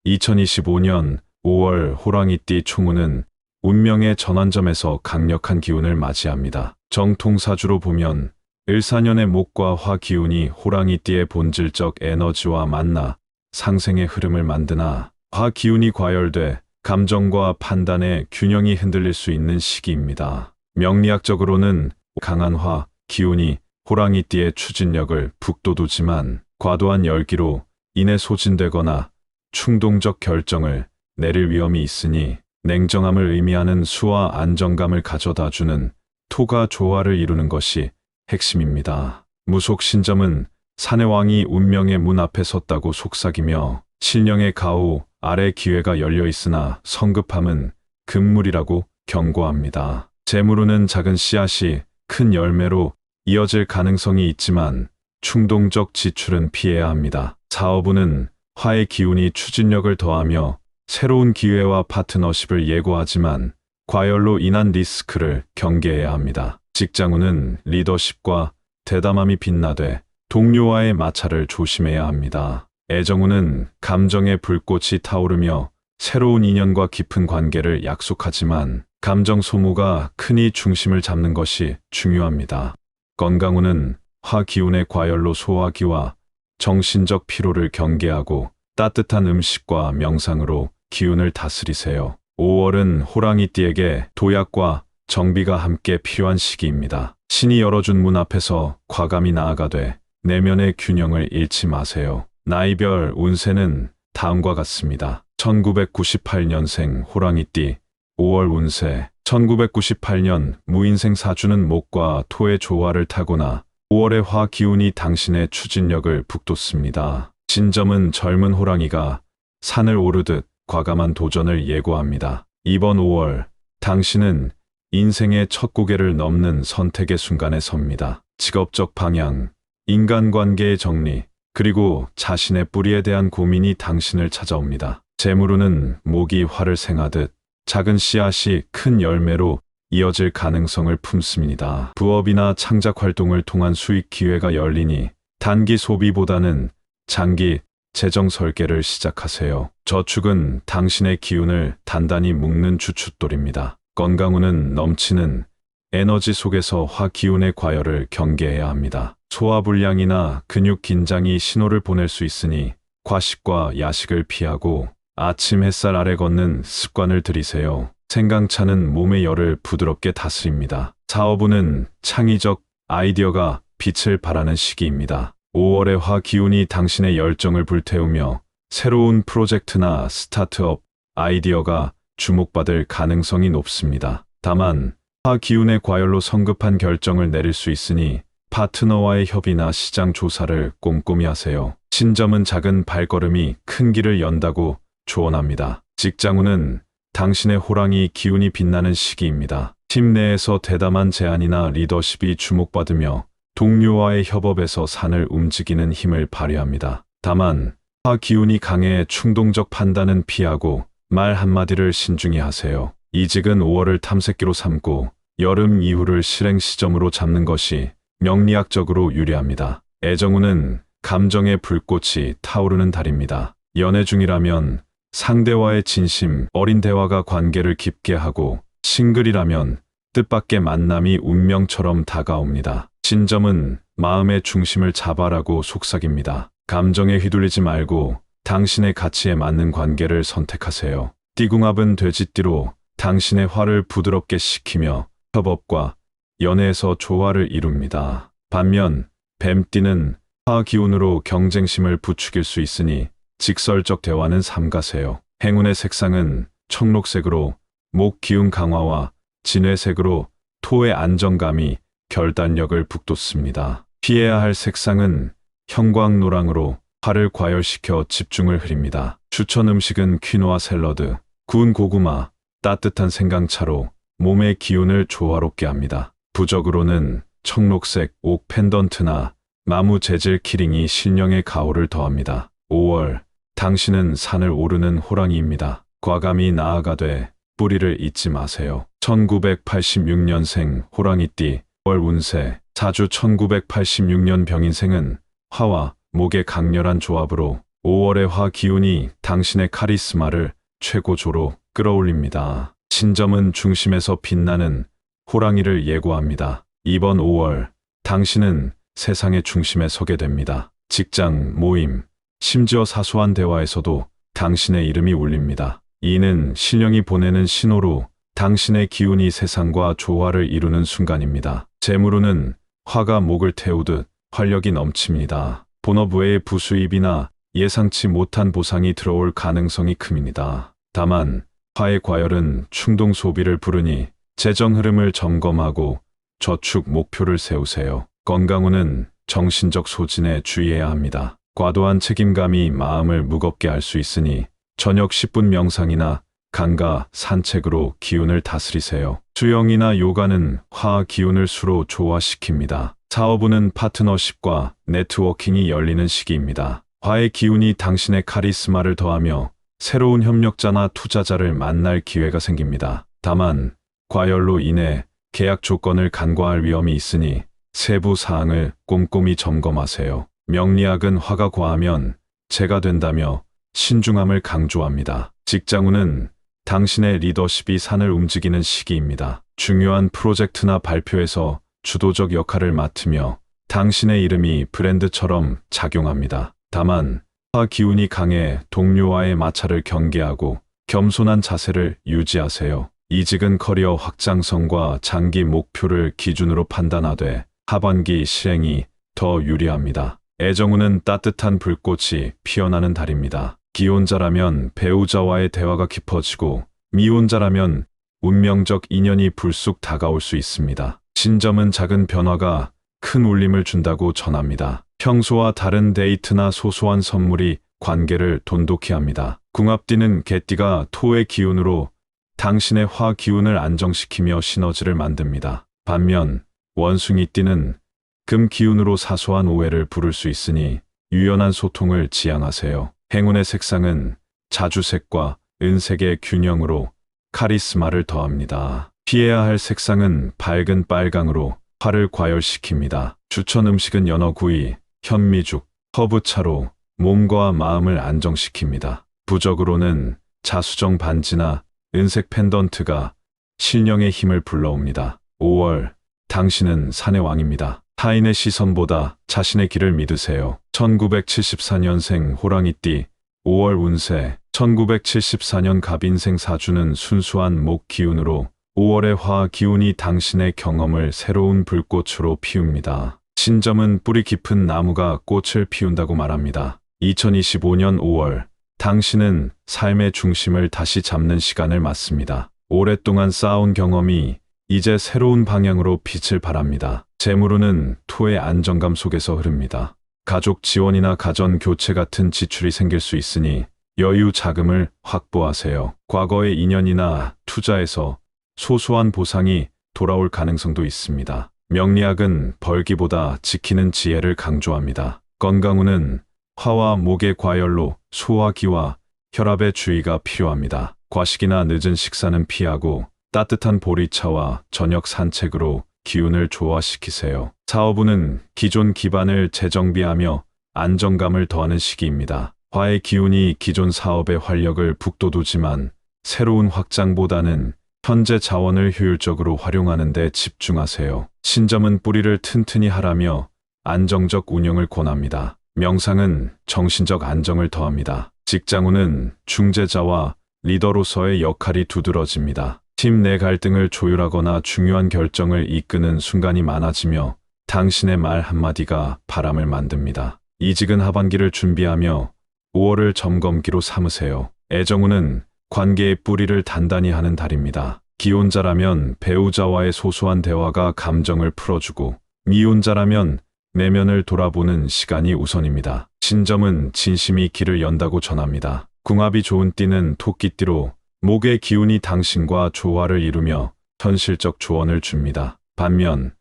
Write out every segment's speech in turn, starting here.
2025년 5월 호랑이띠 총우는 운명의 전환점에서 강력한 기운을 맞이합니다. 정통사주로 보면 을사년의 목과 화 기운이 호랑이띠의 본질적 에너지와 만나 상생의 흐름을 만드나 화 기운이 과열돼 감정과 판단의 균형이 흔들릴 수 있는 시기입니다. 명리학적으로는 강한 화 기운이 호랑이띠의 추진력을 북돋우지만 과도한 열기로 인해 소진되거나 충동적 결정을 내릴 위험이 있으니 냉정함을 의미하는 수와 안정감을 가져다주는 토가 조화를 이루는 것이 핵심입니다. 무속신점은 산의 왕이 운명의 문 앞에 섰다고 속삭이며 신령의 가호 아래 기회가 열려 있으나 성급함은 금물이라고 경고합니다. 재물운은 작은 씨앗이 큰 열매로 이어질 가능성이 있지만 충동적 지출은 피해야 합니다. 사업운은 화의 기운이 추진력을 더하며 새로운 기회와 파트너십을 예고하지만 과열로 인한 리스크를 경계해야 합니다. 직장운은 리더십과 대담함이 빛나되 동료와의 마찰을 조심해야 합니다. 애정운은 감정의 불꽃이 타오르며 새로운 인연과 깊은 관계를 약속하지만 감정 소모가 크니 중심을 잡는 것이 중요합니다. 건강운은 화 기운의 과열로 소화기와 정신적 피로를 경계하고 따뜻한 음식과 명상으로 기운을 다스리세요. 5월은 호랑이띠에게 도약과 정비가 함께 필요한 시기입니다. 신이 열어준 문 앞에서 과감히 나아가되 내면의 균형을 잃지 마세요. 나이별 운세는 다음과 같습니다. 1998년생 호랑이띠 5월 운세. 1998년 무인생 사주는 목과 토의 조화를 타고나 5월의 화 기운이 당신의 추진력을 북돋습니다. 신점은 젊은 호랑이가 산을 오르듯 과감한 도전을 예고합니다. 이번 5월 당신은 인생의 첫 고개를 넘는 선택의 순간에 섭니다. 직업적 방향, 인간관계의 정리, 그리고 자신의 뿌리에 대한 고민이 당신을 찾아옵니다. 재물운은 목이 활을 생하듯 작은 씨앗이 큰 열매로 이어질 가능성을 품습니다. 부업이나 창작 활동을 통한 수익 기회가 열리니 단기 소비보다는 장기 재정 설계를 시작하세요. 저축은 당신의 기운을 단단히 묶는 주춧돌입니다. 건강운은 넘치는 에너지 속에서 화 기운의 과열을 경계해야 합니다. 소화불량이나 근육 긴장이 신호를 보낼 수 있으니 과식과 야식을 피하고 아침 햇살 아래 걷는 습관을 들이세요. 생강차는 몸의 열을 부드럽게 다스립니다. 사업운은 창의적 아이디어가 빛을 발하는 시기입니다. 5월의 화 기운이 당신의 열정을 불태우며 새로운 프로젝트나 스타트업 아이디어가 주목받을 가능성이 높습니다. 다만 화 기운의 과열로 성급한 결정을 내릴 수 있으니 파트너와의 협의나 시장 조사를 꼼꼼히 하세요. 신점은 작은 발걸음이 큰 길을 연다고 조언합니다. 직장운은 당신의 호랑이 기운이 빛나는 시기입니다. 팀 내에서 대담한 제안이나 리더십이 주목받으며 동료와의 협업에서 산을 움직이는 힘을 발휘합니다. 다만 화 기운이 강해 충동적 판단은 피하고 말 한마디를 신중히 하세요. 이직은 5월을 탐색기로 삼고 여름 이후를 실행 시점으로 잡는 것이 명리학적으로 유리합니다. 애정운은 감정의 불꽃이 타오르는 달입니다. 연애 중이라면 상대와의 진심 어린 대화가 관계를 깊게 하고 싱글이라면 뜻밖의 만남이 운명처럼 다가옵니다. 신점은 마음의 중심을 잡아라고 속삭입니다. 감정에 휘둘리지 말고 당신의 가치에 맞는 관계를 선택하세요. 띠궁합은 돼지띠로 당신의 화를 부드럽게 식히며 협업과 연애에서 조화를 이룹니다. 반면 뱀띠는 화 기운으로 경쟁심을 부추길 수 있으니 직설적 대화는 삼가세요. 행운의 색상은 청록색으로 목 기운 강화와 진회색으로 토의 안정감이 결단력을 북돋습니다. 피해야 할 색상은 형광노랑으로 화를 과열시켜 집중을 흐립니다. 추천 음식은 퀴노아 샐러드, 구운 고구마, 따뜻한 생강차로 몸의 기운을 조화롭게 합니다. 부적으로는 청록색 옥 펜던트나 나무 재질 키링이 신령의 가호를 더합니다. 5월 당신은 산을 오르는 호랑이입니다. 과감히 나아가되 뿌리를 잊지 마세요. 1986년생 호랑이띠 월 운세. 사주 1986년 병인생은 화와 목의 강렬한 조합으로 5월의 화 기운이 당신의 카리스마를 최고조로 끌어올립니다. 신점은 중심에서 빛나는 호랑이를 예고합니다. 이번 5월, 당신은 세상의 중심에 서게 됩니다. 직장, 모임, 심지어 사소한 대화에서도 당신의 이름이 울립니다. 이는 신령이 보내는 신호로 당신의 기운이 세상과 조화를 이루는 순간입니다. 재물운은 화가 목을 태우듯 활력이 넘칩니다. 본업 외의 부수입이나 예상치 못한 보상이 들어올 가능성이 큽니다. 다만 화의 과열은 충동 소비를 부르니 재정 흐름을 점검하고 저축 목표를 세우세요. 건강운은 정신적 소진에 주의해야 합니다. 과도한 책임감이 마음을 무겁게 할 수 있으니 저녁 10분 명상이나 강가, 산책으로 기운을 다스리세요. 수영이나 요가는 화 기운을 수로 조화시킵니다. 사업운은 파트너십과 네트워킹이 열리는 시기입니다. 화의 기운이 당신의 카리스마를 더하며 새로운 협력자나 투자자를 만날 기회가 생깁니다. 다만 과열로 인해 계약 조건을 간과할 위험이 있으니 세부 사항을 꼼꼼히 점검하세요. 명리학은 화가 과하면 재가 된다며 신중함을 강조합니다. 직장운은 당신의 리더십이 산을 움직이는 시기입니다. 중요한 프로젝트나 발표에서 주도적 역할을 맡으며 당신의 이름이 브랜드처럼 작용합니다. 다만 화 기운이 강해 동료와의 마찰을 경계하고 겸손한 자세를 유지하세요. 이직은 커리어 확장성과 장기 목표를 기준으로 판단하되 하반기 실행이 더 유리합니다. 애정운은 따뜻한 불꽃이 피어나는 달입니다. 기혼자라면 배우자와의 대화가 깊어지고 미혼자라면 운명적 인연이 불쑥 다가올 수 있습니다. 신점은 작은 변화가 큰 울림을 준다고 전합니다. 평소와 다른 데이트나 소소한 선물이 관계를 돈독히 합니다. 궁합띠는 개띠가 토의 기운으로 당신의 화 기운을 안정시키며 시너지를 만듭니다. 반면 원숭이띠는 금 기운으로 사소한 오해를 부를 수 있으니 유연한 소통을 지향하세요. 행운의 색상은 자주색과 은색의 균형으로 카리스마를 더합니다. 피해야 할 색상은 밝은 빨강으로 화를 과열시킵니다. 추천 음식은 연어구이, 현미죽, 허브차로 몸과 마음을 안정시킵니다. 부적으로는 자수정 반지나 은색 펜던트가 신령의 힘을 불러옵니다. 5월, 당신은 산의 왕입니다. 타인의 시선보다 자신의 길을 믿으세요. 1974년생 호랑이띠 5월 운세. 1974년 갑인생 사주는 순수한 목 기운으로 5월의 화 기운이 당신의 경험을 새로운 불꽃으로 피웁니다. 신점은 뿌리 깊은 나무가 꽃을 피운다고 말합니다. 2025년 5월, 당신은 삶의 중심을 다시 잡는 시간을 맞습니다. 오랫동안 쌓아온 경험이 이제 새로운 방향으로 빛을 발합니다. 재물운은 토의 안정감 속에서 흐릅니다. 가족 지원이나 가전 교체 같은 지출이 생길 수 있으니 여유 자금을 확보하세요. 과거의 인연이나 투자에서 소소한 보상이 돌아올 가능성도 있습니다. 명리학은 벌기보다 지키는 지혜를 강조합니다. 건강운은 화와 목의 과열로 소화기와 혈압에 주의가 필요합니다. 과식이나 늦은 식사는 피하고 따뜻한 보리차와 저녁 산책으로 기운을 조화시키세요. 사업운은 기존 기반을 재정비하며 안정감을 더하는 시기입니다. 화의 기운이 기존 사업의 활력을 북돋우지만 새로운 확장보다는 현재 자원을 효율적으로 활용하는 데 집중하세요. 신점은 뿌리를 튼튼히 하라며 안정적 운영을 권합니다. 명상은 정신적 안정을 더합니다. 직장운은 중재자와 리더로서의 역할이 두드러집니다. 팀 내 갈등을 조율하거나 중요한 결정을 이끄는 순간이 많아지며 당신의 말 한마디가 바람을 만듭니다. 이직은 하반기를 준비하며 5월을 점검기로 삼으세요. 애정운은 관계의 뿌리를 단단히 하는 달입니다. 기혼자라면 배우자와의 소소한 대화가 감정을 풀어주고 미혼자라면 내면을 돌아보는 시간이 우선입니다. 신점은 진심이 길을 연다고 전합니다. 궁합이 좋은 띠는 토끼띠로 목의 기운이 당신과 조화를 이루며 현실적 조언을 줍니다. 반면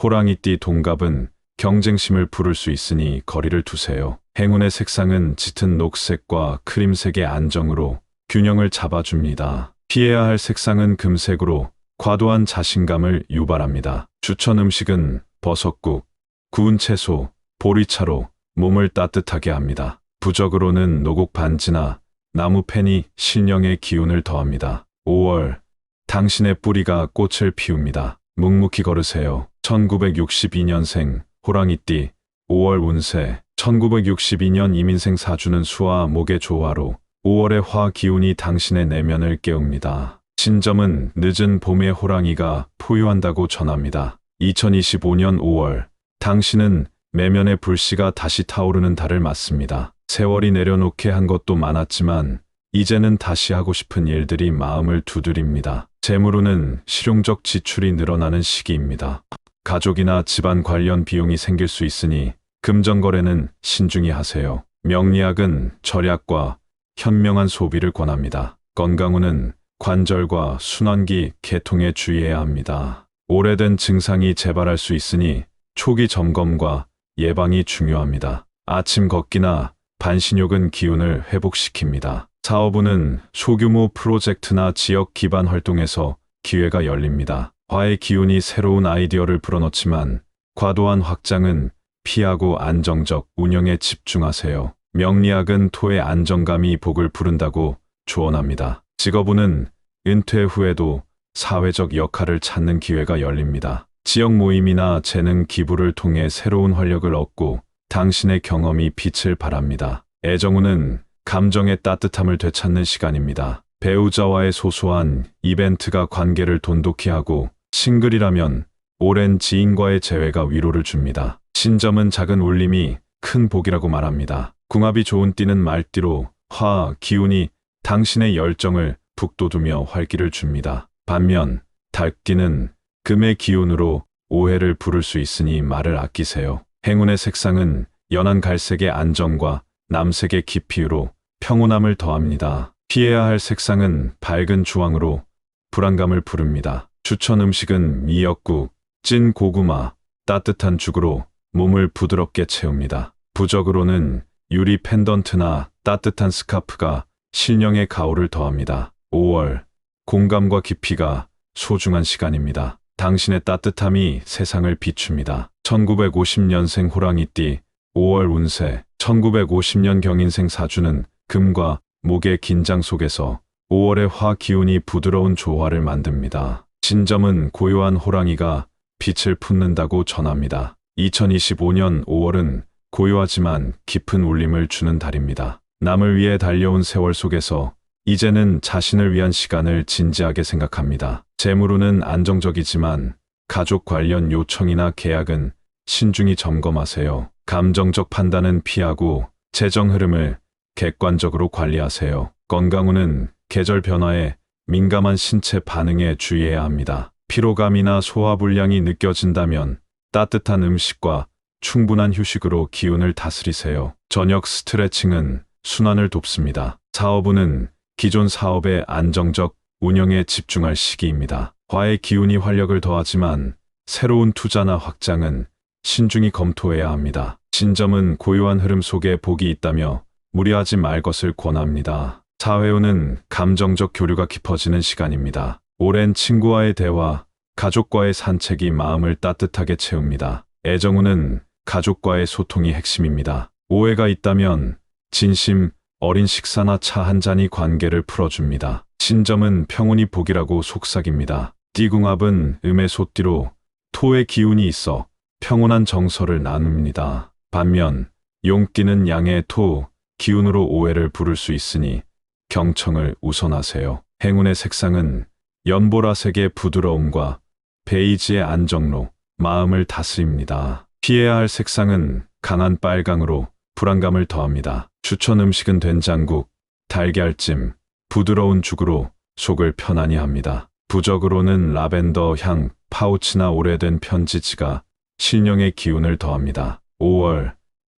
호랑이띠 동갑은 경쟁심을 부를 수 있으니 거리를 두세요. 행운의 색상은 짙은 녹색과 크림색의 안정으로 균형을 잡아줍니다. 피해야 할 색상은 금색으로 과도한 자신감을 유발합니다. 추천 음식은 버섯국, 구운 채소, 보리차로 몸을 따뜻하게 합니다. 부적으로는 노곡 반지나 나무 펜이 신령의 기운을 더합니다. 5월, 당신의 뿌리가 꽃을 피웁니다. 묵묵히 걸으세요. 1962년생 호랑이띠 5월 운세. 1962년 이민생 사주는 수와 목의 조화로 5월의 화 기운이 당신의 내면을 깨웁니다. 신점은 늦은 봄의 호랑이가 포효한다고 전합니다. 2025년 5월, 당신은 매면의 불씨가 다시 타오르는 달을 맞습니다. 세월이 내려놓게 한 것도 많았지만 이제는 다시 하고 싶은 일들이 마음을 두드립니다. 재물운은 실용적 지출이 늘어나는 시기입니다. 가족이나 집안 관련 비용이 생길 수 있으니 금전거래는 신중히 하세요. 명리학은 절약과 현명한 소비를 권합니다. 건강운은 관절과 순환기 개통에 주의해야 합니다. 오래된 증상이 재발할 수 있으니 초기 점검과 예방이 중요합니다. 아침 걷기나 반신욕은 기운을 회복시킵니다. 사업운은 소규모 프로젝트나 지역 기반 활동에서 기회가 열립니다. 화의 기운이 새로운 아이디어를 불어넣지만 과도한 확장은 피하고 안정적 운영에 집중하세요. 명리학은 토의 안정감이 복을 부른다고 조언합니다. 직업운은 은퇴 후에도 사회적 역할을 찾는 기회가 열립니다. 지역 모임이나 재능 기부를 통해 새로운 활력을 얻고 당신의 경험이 빛을 발합니다. 애정운은 감정의 따뜻함을 되찾는 시간입니다. 배우자와의 소소한 이벤트가 관계를 돈독히 하고 싱글이라면 오랜 지인과의 재회가 위로를 줍니다. 신점은 작은 울림이 큰 복이라고 말합니다. 궁합이 좋은 띠는 말띠로 화 기운이 당신의 열정을 북돋우며 활기를 줍니다. 반면 닭띠는 금의 기운으로 오해를 부를 수 있으니 말을 아끼세요. 행운의 색상은 연한 갈색의 안정과 남색의 깊이로 평온함을 더합니다. 피해야 할 색상은 밝은 주황으로 불안감을 부릅니다. 추천 음식은 미역국, 찐 고구마, 따뜻한 죽으로 몸을 부드럽게 채웁니다. 부적으로는 유리 펜던트나 따뜻한 스카프가 신령의 가오를 더합니다. 5월, 공감과 깊이가 소중한 시간입니다. 당신의 따뜻함이 세상을 비춥니다. 1950년생 호랑이띠 5월 운세. 1950년 경인생 사주는 금과 목의 긴장 속에서 5월의 화 기운이 부드러운 조화를 만듭니다. 신점은 고요한 호랑이가 빛을 품는다고 전합니다. 2025년 5월은 고요하지만 깊은 울림을 주는 달입니다. 남을 위해 달려온 세월 속에서 이제는 자신을 위한 시간을 진지하게 생각합니다. 재물운은 안정적이지만 가족 관련 요청이나 계약은 신중히 점검하세요. 감정적 판단은 피하고 재정 흐름을 객관적으로 관리하세요. 건강운은 계절 변화에 민감한 신체 반응에 주의해야 합니다. 피로감이나 소화불량이 느껴진다면 따뜻한 음식과 충분한 휴식으로 기운을 다스리세요. 저녁 스트레칭은 순환을 돕습니다. 사업운은 기존 사업의 안정적 운영에 집중할 시기입니다. 화의 기운이 활력을 더하지만 새로운 투자나 확장은 신중히 검토해야 합니다. 신점은 고요한 흐름 속에 복이 있다며 무리하지 말 것을 권합니다. 사회운은 감정적 교류가 깊어지는 시간입니다. 오랜 친구와의 대화, 가족과의 산책이 마음을 따뜻하게 채웁니다. 애정운은 가족과의 소통이 핵심입니다. 오해가 있다면 진심, 어린 식사나 차 한 잔이 관계를 풀어줍니다. 신점은 평온이 복이라고 속삭입니다. 띠궁합은 음의 소띠로 토의 기운이 있어 평온한 정서를 나눕니다. 반면 용띠는 양의 토, 기운으로 오해를 부를 수 있으니 경청을 우선하세요. 행운의 색상은 연보라색의 부드러움과 베이지의 안정로, 마음을 다스립니다. 피해야 할 색상은 강한 빨강으로 불안감을 더합니다. 추천 음식은 된장국, 달걀찜, 부드러운 죽으로 속을 편안히 합니다. 부적으로는 라벤더 향, 파우치나 오래된 편지지가 신령의 기운을 더합니다. 5월,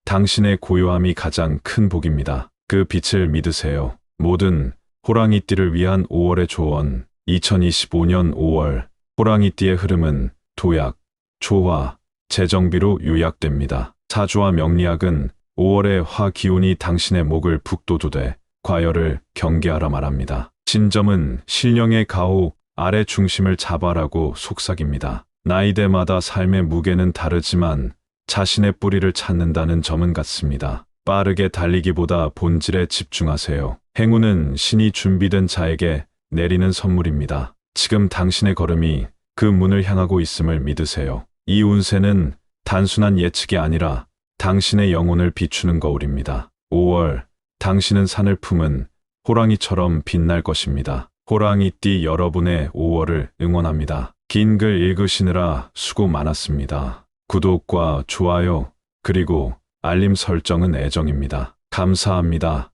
당신의 고요함이 가장 큰 복입니다. 그 빛을 믿으세요. 모든 호랑이띠를 위한 5월의 조언. 2025년 5월, 호랑이띠의 흐름은 도약, 조화, 재정비로 요약됩니다. 사주와 명리학은 5월의 화 기운이 당신의 목을 북돋우되 과열을 경계하라 말합니다. 신점은 신령의 가호 아래 중심을 잡아라고 속삭입니다. 나이대마다 삶의 무게는 다르지만 자신의 뿌리를 찾는다는 점은 같습니다. 빠르게 달리기보다 본질에 집중하세요. 행운은 신이 준비된 자에게 내리는 선물입니다. 지금 당신의 걸음이 그 문을 향하고 있음을 믿으세요. 이 운세는 단순한 예측이 아니라 당신의 영혼을 비추는 거울입니다. 5월, 당신은 산을 품은 호랑이처럼 빛날 것입니다. 호랑이띠 여러분의 5월을 응원합니다. 긴 글 읽으시느라 수고 많았습니다. 구독과 좋아요, 그리고 알림 설정은 애정입니다. 감사합니다.